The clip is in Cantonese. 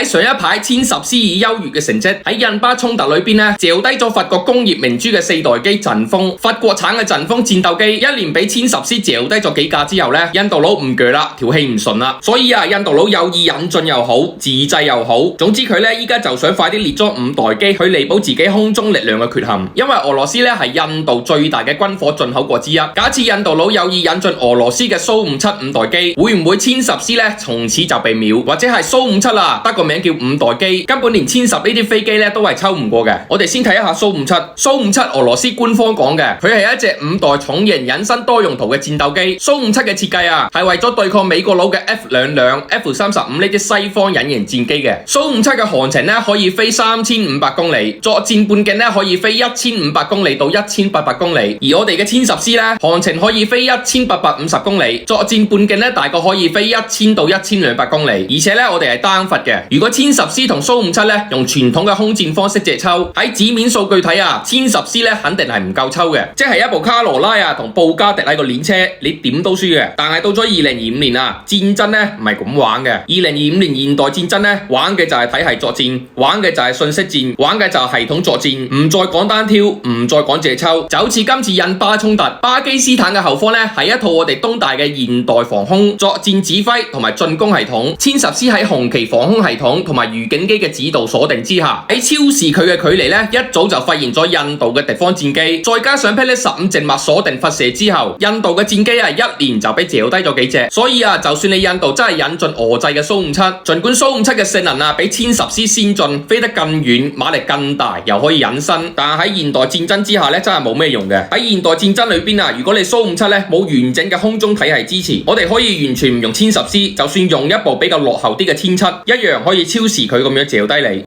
喺上一排殲10 C 以優越嘅成績喺印巴衝突裏邊咧，嚼低咗法國工業明珠嘅4代機陣風，法國產嘅陣風戰鬥機一連俾殲10 C 嚼低咗幾架之後咧，印度佬唔鋸啦，條氣唔順啦，所以印度佬有意引進又好，自製又好，總之佢咧依家就想快啲列裝5代機去彌補自己空中力量嘅缺陷，因為俄羅斯咧係印度最大嘅軍火進口國之一。假設印度佬有意引進俄羅斯嘅蘇57 5代機，會唔會殲10 C 咧從此就被秒，或者係蘇57得個名叫5代機，根本連殲10呢啲飛機咧都係抽唔過嘅。我哋先睇一下蘇57，俄羅斯官方講嘅，佢係一隻5代重型隱身多用途嘅戰鬥機。蘇57嘅設計係為咗對抗美國佬嘅 F-22、F-35呢啲西方隱形戰機嘅。蘇57嘅航程咧可以飛3500公里，作戰半徑咧可以飛1500公里到1800公里，而我哋嘅殲10 C 咧航程可以飛1850公里，作戰半徑咧大概可以飛1000到1200公里，而且咧我哋係單發嘅。如果殲10 C 同蘇57咧用傳統嘅空戰方式借抽，喺紙面數據睇殲10 C 咧肯定係唔夠抽嘅，即係一部卡羅拉同布加迪喺個鏈車，你點都輸嘅。但係到咗2025年戰爭咧唔係咁玩嘅。2025年現代戰爭咧玩嘅就係體系作戰，玩嘅就係信息戰，玩嘅就係系統作戰，唔再講單挑，唔再講借抽。就好似今次印巴衝突，巴基斯坦嘅後方咧係一套我哋東大嘅現代防空作戰指揮同埋進攻系統。殲10 C 喺紅旗防空系統同埋預警機嘅指導鎖定之下，喺超視佢嘅距離咧一早就發現咗印度嘅敵方戰機，再加上霹靂15靜脈鎖定發射之後，印度嘅戰機一年就俾嚼低咗幾隻。所以就算你印度真係引進俄製嘅蘇57，盡管蘇57嘅性能比殲10 C 先進，飛得更遠，馬力更大，又可以隱身，但係喺現代戰爭之下咧真係冇咩用嘅。喺現代戰爭裏邊如果你蘇57咧冇完整嘅空中體系支持，我哋可以完全唔用殲10 C，就算用一部比較落後啲嘅殲7，一樣可以超視佢咁樣嚼低你。